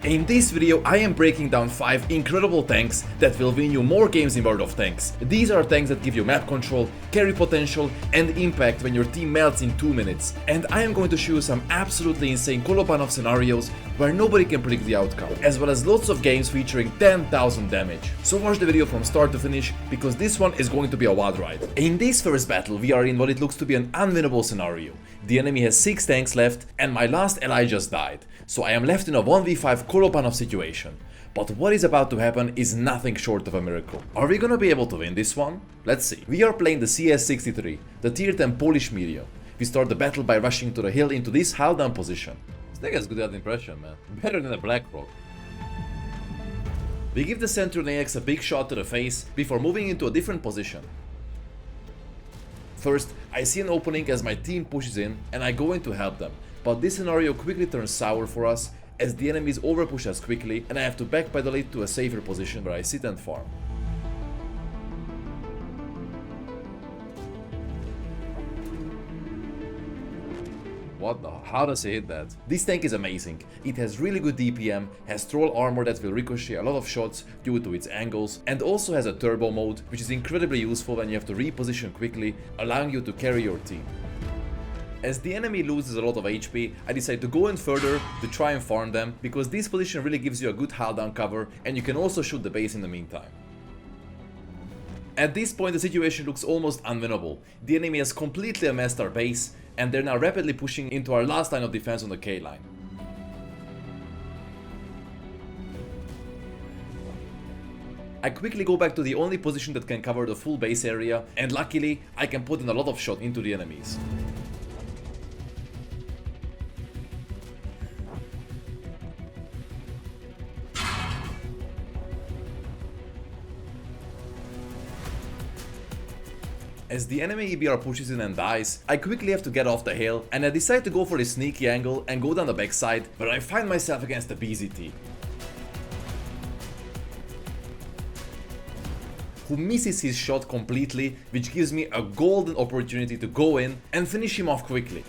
In this video, I am breaking down 5 incredible tanks that will win you more games in World of Tanks. These are tanks that give you map control, carry potential and impact when your team melts in 2 minutes. And I am going to show you some absolutely insane Kolobanov scenarios where nobody can predict the outcome, as well as lots of games featuring 10,000 damage. So watch the video from start to finish, because this one is going to be a wild ride. In this first battle, we are in what it looks to be an unwinnable scenario. The enemy has 6 tanks left and my last ally just died, so I am left in a 1v5 Kolobanov situation. But what is about to happen is nothing short of a miracle. Are we gonna be able to win this one? Let's see. We are playing the CS-63, the tier 10 Polish medium. We start the battle by rushing to the hill into this held down position. This guy's good at impression, man. Better than a BlackRock. We give the Centurion AX a big shot to the face before moving into a different position. First, I see an opening as my team pushes in and I go in to help them, but this scenario quickly turns sour for us as the enemies overpush us quickly and I have to backpedal it to a safer position where I sit and farm. What the? How does he hit that? This tank is amazing. It has really good DPM, has troll armor that will ricochet a lot of shots due to its angles, and also has a turbo mode, which is incredibly useful when you have to reposition quickly, allowing you to carry your team. As the enemy loses a lot of HP, I decide to go in further to try and farm them, because this position really gives you a good hold down cover and you can also shoot the base in the meantime. At this point the situation looks almost unwinnable. The enemy has completely amassed our base and they're now rapidly pushing into our last line of defense on the K line. I quickly go back to the only position that can cover the full base area, and luckily I can put in a lot of shot into the enemies. As the enemy EBR pushes in and dies, I quickly have to get off the hill and I decide to go for this sneaky angle and go down the backside, where I find myself against the BZT, who misses his shot completely, which gives me a golden opportunity to go in and finish him off quickly.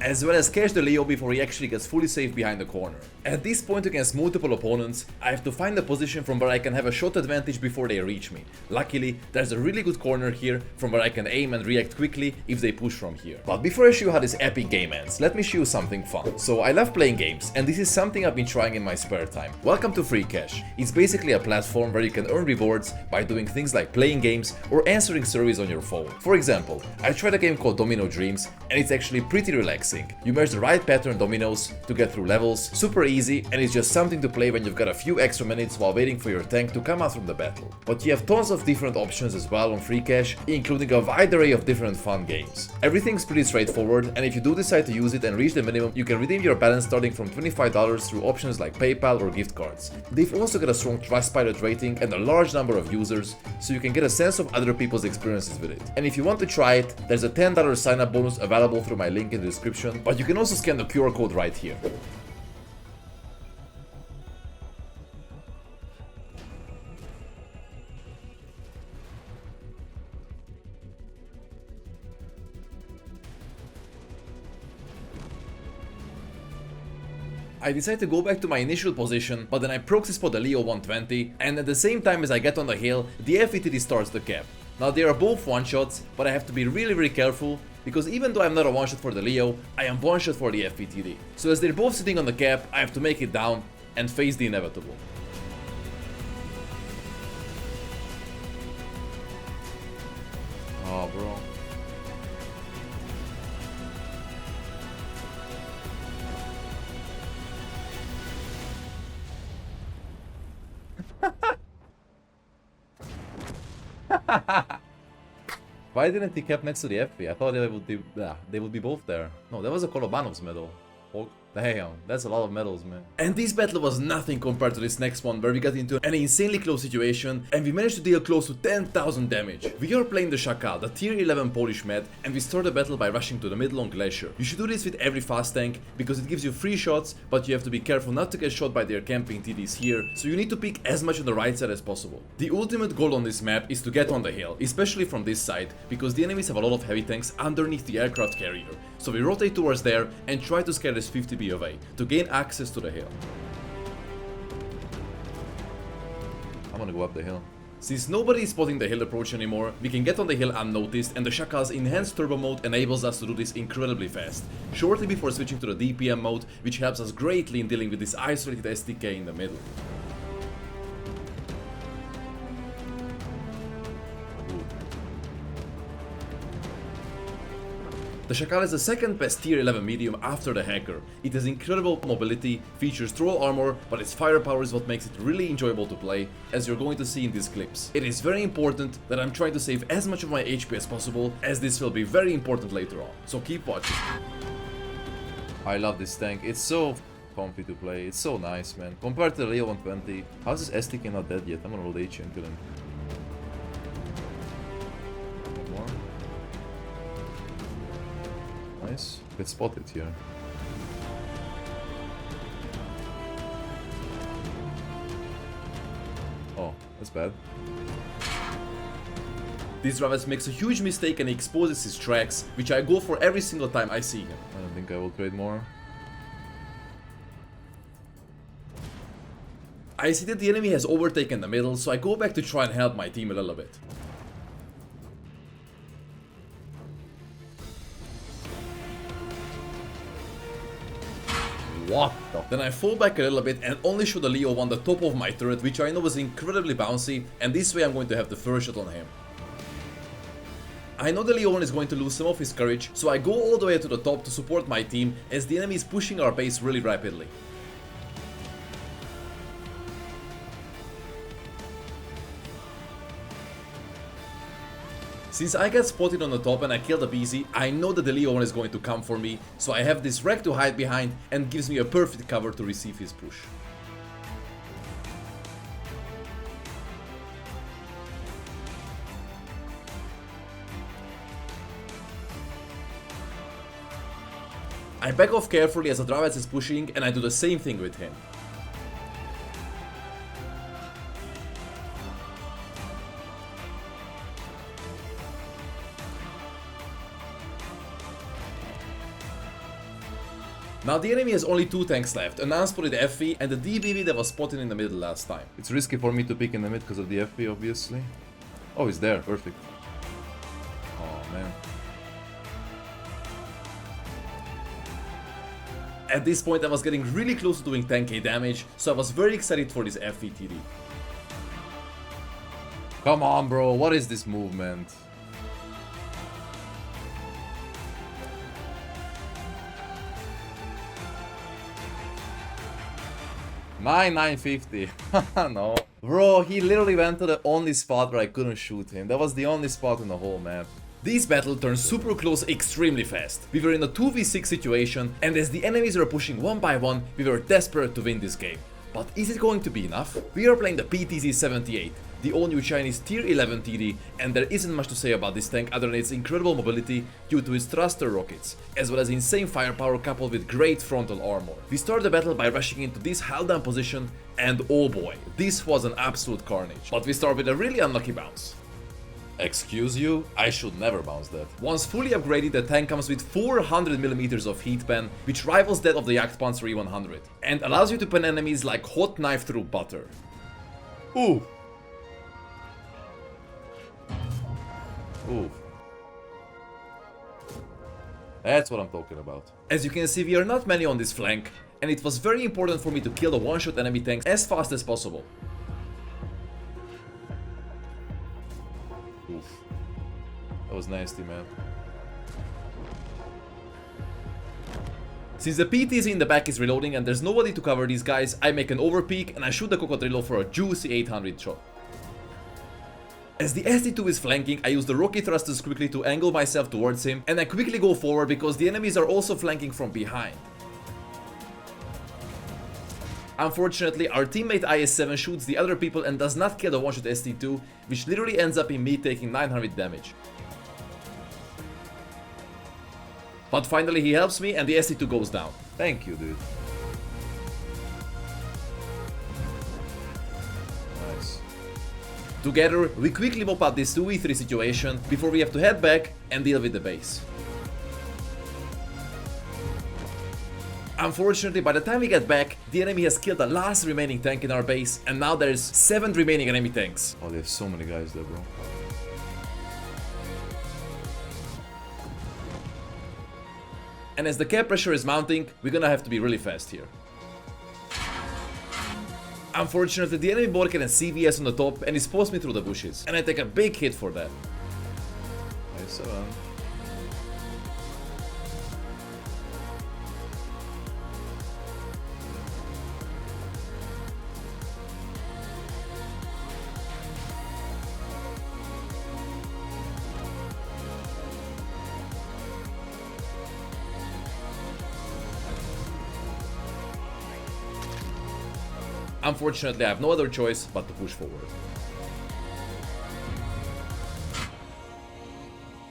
As well as catch the Leo before he actually gets fully safe behind the corner. At this point against multiple opponents, I have to find a position from where I can have a shot advantage before they reach me. Luckily, there's a really good corner here from where I can aim and react quickly if they push from here. But before I show you how this epic game ends, let me show you something fun. So I love playing games, and this is something I've been trying in my spare time. Welcome to Free Cash. It's basically a platform where you can earn rewards by doing things like playing games or answering surveys on your phone. For example, I tried a game called Domino Dreams, and it's actually pretty relaxing. You match the right pattern dominoes to get through levels, super easy, and it's just something to play when you've got a few extra minutes while waiting for your tank to come out from the battle. But you have tons of different options as well on Free Cash, including a wide array of different fun games. Everything's pretty straightforward, and if you do decide to use it and reach the minimum, you can redeem your balance starting from $25 through options like PayPal or gift cards. They've also got a strong Trustpilot rating and a large number of users, so you can get a sense of other people's experiences with it. And if you want to try it, there's a $10 sign-up bonus available through my link in the description, but you can also scan the QR code right here. I decide to go back to my initial position, but then I proxy spot the Leo 120, and at the same time as I get on the hill, the FETD starts to cap. Now they are both one-shots, but I have to be really careful, because even though I'm not a one-shot for the Leo, I am one-shot for the FETD. So as they're both sitting on the cap, I have to make it down and face the inevitable. Oh, bro. Why didn't he cap next to the FP? I thought they would be both there. No, that was a Kolobanov's medal. Damn, that's a lot of medals, man. And this battle was nothing compared to this next one, where we got into an insanely close situation and we managed to deal close to 10,000 damage. We are playing the Shakal, the tier 11 Polish med, and we start the battle by rushing to the middle on Glacier. You should do this with every fast tank, because it gives you free shots, but you have to be careful not to get shot by their camping TDs here, so you need to pick as much on the right side as possible. The ultimate goal on this map is to get on the hill, especially from this side, because the enemies have a lot of heavy tanks underneath the aircraft carrier. So we rotate towards there and try to scare this 50B away, to gain access to the hill. I'm gonna go up the hill. Since nobody is spotting the hill approach anymore, we can get on the hill unnoticed, and the Shakal's enhanced turbo mode enables us to do this incredibly fast, shortly before switching to the DPM mode, which helps us greatly in dealing with this isolated STK in the middle. The Shakal is the second best tier 11 medium after the Hacker. It has incredible mobility, features troll armor, but its firepower is what makes it really enjoyable to play, as you're going to see in these clips. It is very important that I'm trying to save as much of my HP as possible, as this will be very important later on, so keep watching. I love this tank, it's so comfy to play, it's so nice, man. Compared to the Leo 120, how's this STK not dead yet? I'm gonna roll H and kill him. Nice. Get spotted here. Oh, that's bad. This Ravas makes a huge mistake and he exposes his tracks, which I go for every single time I see him. I don't think I will trade more. I see that the enemy has overtaken the middle, so I go back to try and help my team a little bit. What the? Then I fall back a little bit and only shoot the Leo on the top of my turret, which I know is incredibly bouncy, and this way I'm going to have the first shot on him. I know the Leo is going to lose some of his courage, so I go all the way to the top to support my team, as the enemy is pushing our base really rapidly. Since I got spotted on the top and I killed the BZ, I know that the Leo is going to come for me, so I have this wreck to hide behind and gives me a perfect cover to receive his push. I back off carefully as Adravets is pushing, and I do the same thing with him. Now the enemy has only 2 tanks left, an unspotted FV and the DBV that was spotted in the middle last time. It's risky for me to pick in the mid because of the FV, obviously. Oh, he's there, perfect. Oh man. At this point I was getting really close to doing 10k damage, so I was very excited for this FVTD. Come on bro, what is this movement? My 950. No. Bro, he literally went to the only spot where I couldn't shoot him. That was the only spot in the whole map. This battle turned super close extremely fast. We were in a 2v6 situation, and as the enemies were pushing one by one, we were desperate to win this game. But is it going to be enough? We are playing the PTZ-78, the all-new Chinese tier 11 TD, and there isn't much to say about this tank other than its incredible mobility due to its thruster rockets, as well as insane firepower coupled with great frontal armor. We start the battle by rushing into this held-down position, and oh boy, this was an absolute carnage. But we start with a really unlucky bounce. Excuse you? I should never bounce that. Once fully upgraded, the tank comes with 400mm of heat pen, which rivals that of the Jagdpanzer E100, and allows you to pen enemies like hot knife through butter. Ooh. Ooh. That's what I'm talking about. As you can see, we are not many on this flank, and it was very important for me to kill the one-shot enemy tanks as fast as possible. Oof. That was nasty, man. Since the PTZ in the back is reloading and there's nobody to cover these guys, I make an overpeak and I shoot the Cocodrillo for a juicy 800 shot. As the SD2 is flanking, I use the rocket thrusters quickly to angle myself towards him, and I quickly go forward because the enemies are also flanking from behind. Unfortunately, our teammate IS-7 shoots the other people and does not kill the one-shot ST-2, which literally ends up in me taking 900 damage. But finally he helps me and the ST-2 goes down. Thank you, dude. Nice. Together, we quickly mop out this 2v3 situation before we have to head back and deal with the base. Unfortunately, by the time we get back, the enemy has killed the last remaining tank in our base, and now there's 7 remaining enemy tanks. Oh, they have so many guys there, bro. And as the cap pressure is mounting, we're gonna have to be really fast here. Unfortunately, the enemy bot can CVS on the top and he posts me through the bushes, and I take a big hit for that. Nice one. Unfortunately, I have no other choice but to push forward.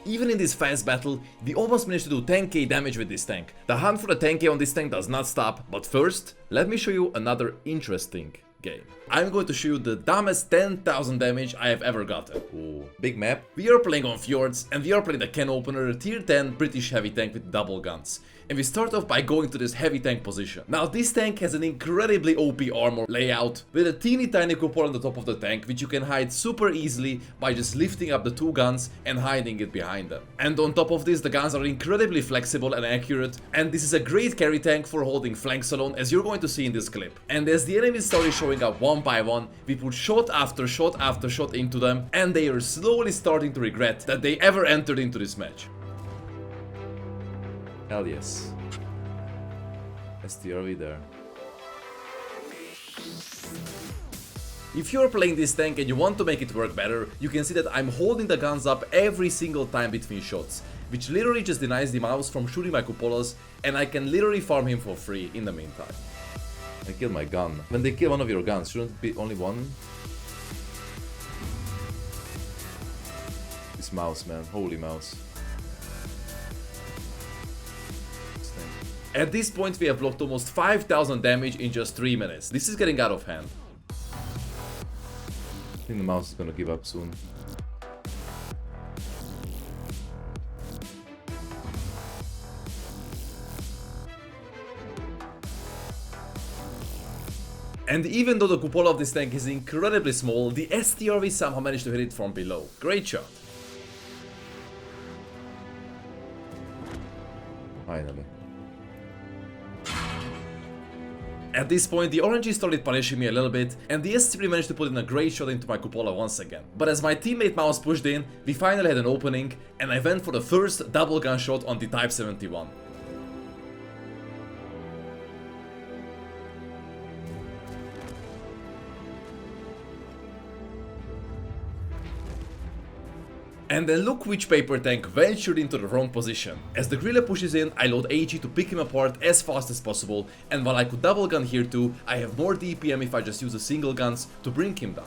Even in this fast battle, we almost managed to do 10k damage with this tank. The hunt for the 10k on this tank does not stop, but first, let me show you another interesting game. I'm going to show you the dumbest 10,000 damage I have ever gotten. Ooh, big map. We are playing on Fjords and we are playing the can opener, tier 10 British heavy tank with double guns. And we start off by going to this heavy tank position. Now this tank has an incredibly OP armor layout with a teeny tiny cupola on the top of the tank, which you can hide super easily by just lifting up the 2 guns and hiding it behind them. And on top of this, the guns are incredibly flexible and accurate, and this is a great carry tank for holding flanks alone, as you're going to see in this clip. And as the enemies started showing up one by one, we put shot after shot after shot into them, and they are slowly starting to regret that they ever entered into this match. Hell yes. STRV there. If you're playing this tank and you want to make it work better, you can see that I'm holding the guns up every single time between shots, which literally just denies the mouse from shooting my cupolas, and I can literally farm him for free in the meantime. I killed my gun. When they kill one of your guns, shouldn't it be only one? This mouse, man. Holy mouse. At this point we have blocked almost 5,000 damage in just 3 minutes. This is getting out of hand. I think the mouse is gonna give up soon. And even though the cupola of this tank is incredibly small, the STRV somehow managed to hit it from below. Great shot. Finally. At this point, the oranges started punishing me a little bit, and the S3 managed to put in a great shot into my cupola once again. But as my teammate mouse pushed in, we finally had an opening, and I went for the first double gun shot on the Type 71. And then look which paper tank ventured into the wrong position. As the griller pushes in, I load AG to pick him apart as fast as possible, and while I could double gun here too, I have more DPM if I just use the single guns to bring him down.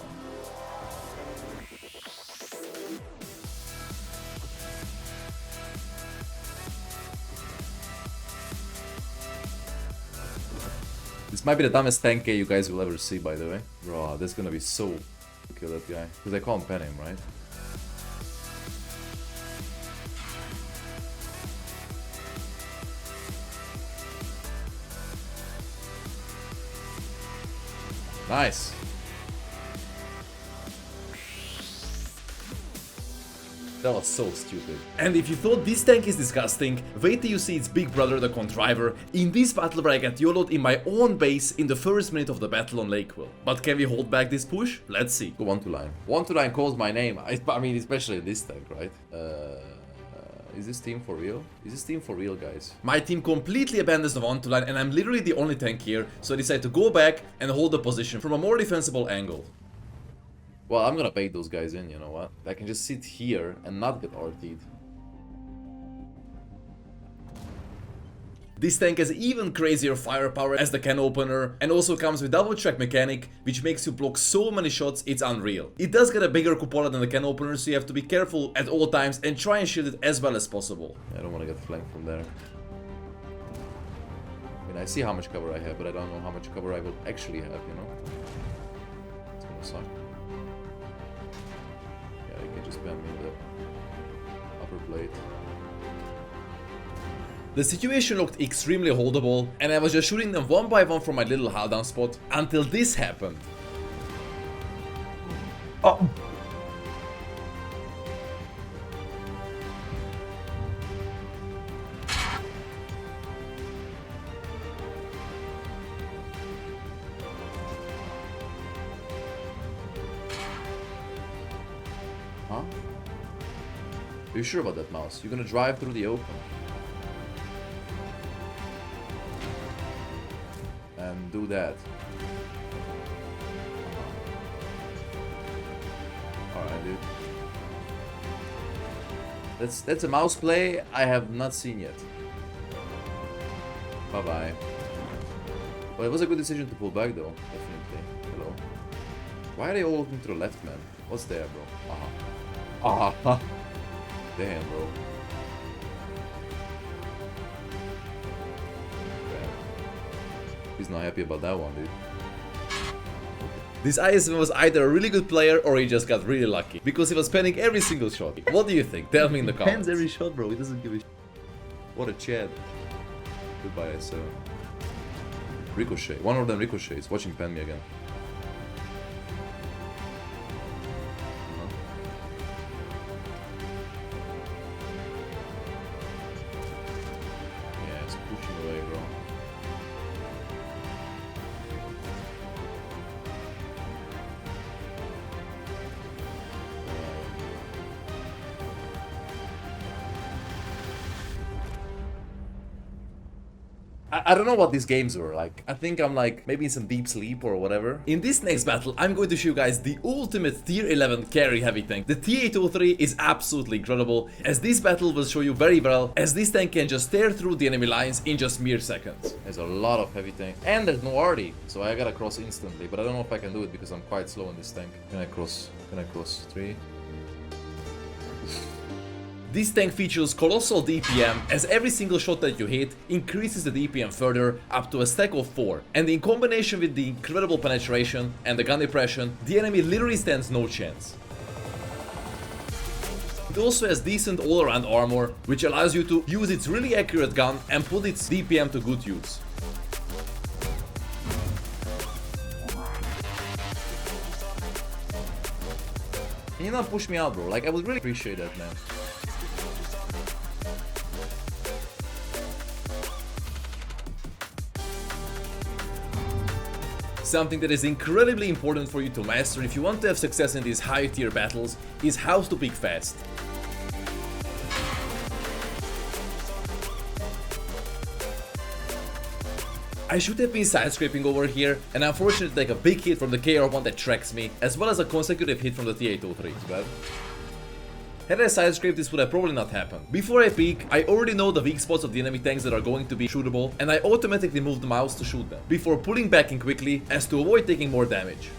This might be the dumbest 10k you guys will ever see, by the way. Bro, that's gonna be so to kill that guy. Because I can't pen him, right? Nice. That was so stupid. And if you thought this tank is disgusting, wait till you see its big brother, the Contriver, in this battle where I get YOLO'd in my own base in the first minute of the battle on Lakeville. But can we hold back this push? Let's see. Go 1-to-line. 1-to-line calls my name. I mean, especially in this tank, right? Is this team for real? Is this team for real, guys? My team completely abandons the 1-to-line and I'm literally the only tank here, so I decide to go back and hold the position from a more defensible angle. Well, I'm gonna bait those guys in, you know what? I can just sit here and not get RT'd. This tank has even crazier firepower as the can opener and also comes with double track mechanic, which makes you block so many shots it's unreal. It does get a bigger cupola than the can opener, so you have to be careful at all times and try and shield it as well as possible. I don't want to get flanked from there. I mean, I see how much cover I have, but I don't know how much cover I will actually have, you know? It's gonna suck. Yeah, you can just ban me the upper plate. The situation looked extremely holdable, and I was just shooting them one by one from my little high down spot until this happened. Oh. Huh? Are you sure about that, mouse? You're gonna drive through the open and do that. Alright, dude. That's a mouse play I have not seen yet. Bye bye. Well, it was a good decision to pull back though, definitely. Hello. Why are they all looking to the left, man? What's there, bro? Damn, bro. He's not happy about that one, dude. This ISM was either a really good player or he just got really lucky, because he was panning every single shot. What do you think? Tell me in the comments. He pans every shot, bro. He doesn't give a shit. What a Chad. Goodbye, SO. Ricochet. One of them ricochets. Watch him pan me again. Yeah, it's pushing away, bro. I don't know what these games were like. I think I'm like maybe in some deep sleep or whatever. In this next battle, I'm going to show you guys the ultimate tier 11 carry heavy tank. The T803 is absolutely incredible, as this battle will show you very well, as this tank can just tear through the enemy lines in just mere seconds. There's a lot of heavy tank, and there's no RD, so I gotta cross instantly, but I don't know if I can do it because I'm quite slow in this tank. Can I cross? 3? This tank features colossal DPM, as every single shot that you hit increases the DPM further up to a stack of 4, and in combination with the incredible penetration and the gun depression, the enemy literally stands no chance. It also has decent all-around armor, which allows you to use its really accurate gun and put its DPM to good use. Can you not push me out, bro? Like, I would really appreciate that, man. Something that is incredibly important for you to master if you want to have success in these high tier battles is how to pick fast. I should have been side scraping over here, and unfortunately take a big hit from the KR1 that tracks me, as well as a consecutive hit from the T803. Bad. Had I side scraped, this would have probably not happened. Before I peek, I already know the weak spots of the enemy tanks that are going to be shootable, and I automatically move the mouse to shoot them, before pulling back in quickly as to avoid taking more damage.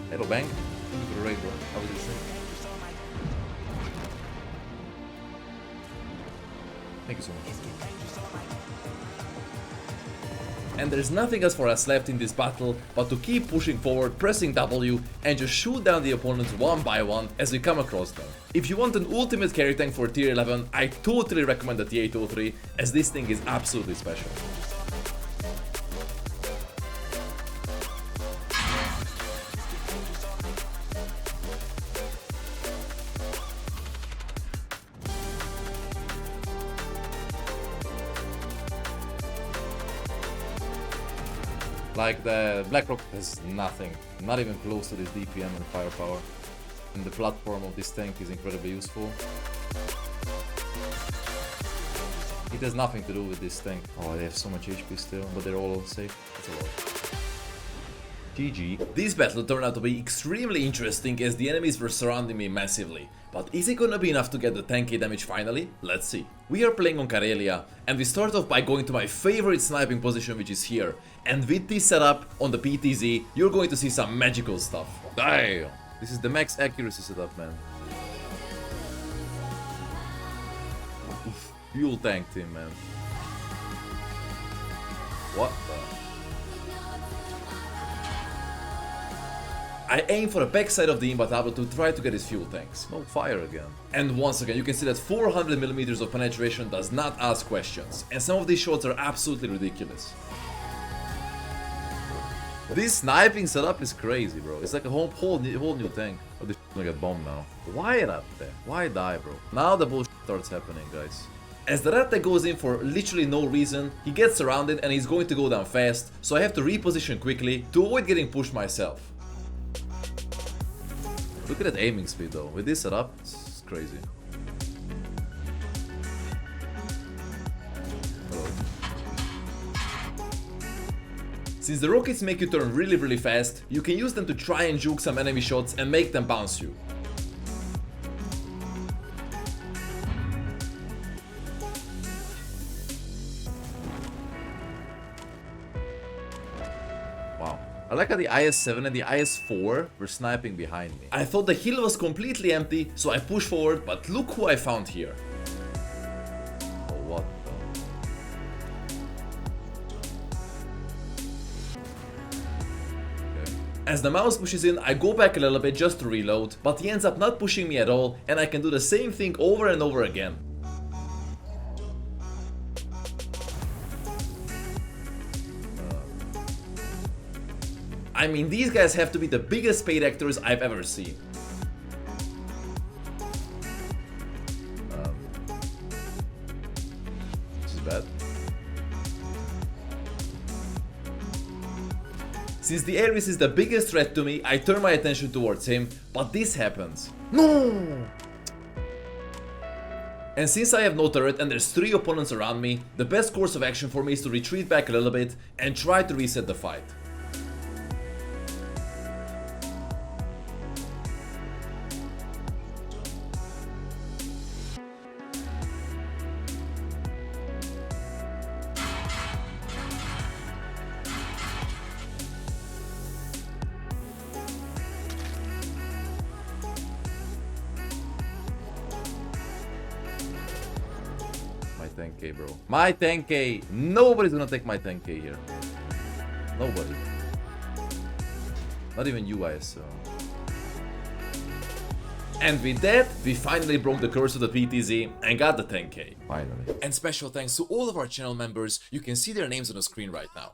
Hello, bang. Thank you for the raid, bro. How was your stream? Thank you so much. And there's nothing else for us left in this battle but to keep pushing forward, pressing W, and just shoot down the opponents one by one as we come across them. If you want an ultimate carry tank for tier 11, I totally recommend the T803, as this thing is absolutely special. Like, the Black Rocket has nothing, not even close to this DPM and firepower. And the platform of this tank is incredibly useful. It has nothing to do with this tank. Oh, they have so much HP still, but they're all safe. That's a lot. GG. This battle turned out to be extremely interesting as the enemies were surrounding me massively. But is it gonna be enough to get the 10k damage finally? Let's see. We are playing on Karelia, and we start off by going to my favorite sniping position, which is here. And with this setup on the PTZ, you're going to see some magical stuff. Damn! This is the max accuracy setup, man. Oof, fuel tank team, man. What the? I aim for the backside of the Imbatable to try to get his fuel tanks. No fire again. And once again, you can see that 400mm of penetration does not ask questions. And some of these shots are absolutely ridiculous. This sniping setup is crazy, bro. It's like a whole new tank. Oh, this gonna get bombed now. Why up there? Why die, bro? Now the bullshit starts happening, guys. As the rat that goes in for literally no reason, he gets surrounded and he's going to go down fast, so I have to reposition quickly to avoid getting pushed myself. Look at that aiming speed though. With this setup, it's crazy. Hello. Since the rockets make you turn really fast, you can use them to try and juke some enemy shots and make them bounce you. I like how the IS-7 and the IS-4 were sniping behind me. I thought the hill was completely empty, so I pushed forward, but look who I found here. Oh, what the... Okay. As the mouse pushes in, I go back a little bit just to reload, but he ends up not pushing me at all, and I can do the same thing over and over again. I mean, these guys have to be the biggest paid actors I've ever seen. This is bad. Since the Ares is the biggest threat to me, I turn my attention towards him, but this happens. No! And since I have no turret and there's 3 opponents around me, the best course of action for me is to retreat back a little bit and try to reset the fight. My 10k, bro. My 10k. Nobody's gonna take my 10k here. Nobody. Not even you, I assume. And with that, we finally broke the curse of the PTZ and got the 10k. Finally. And special thanks to all of our channel members. You can see their names on the screen right now.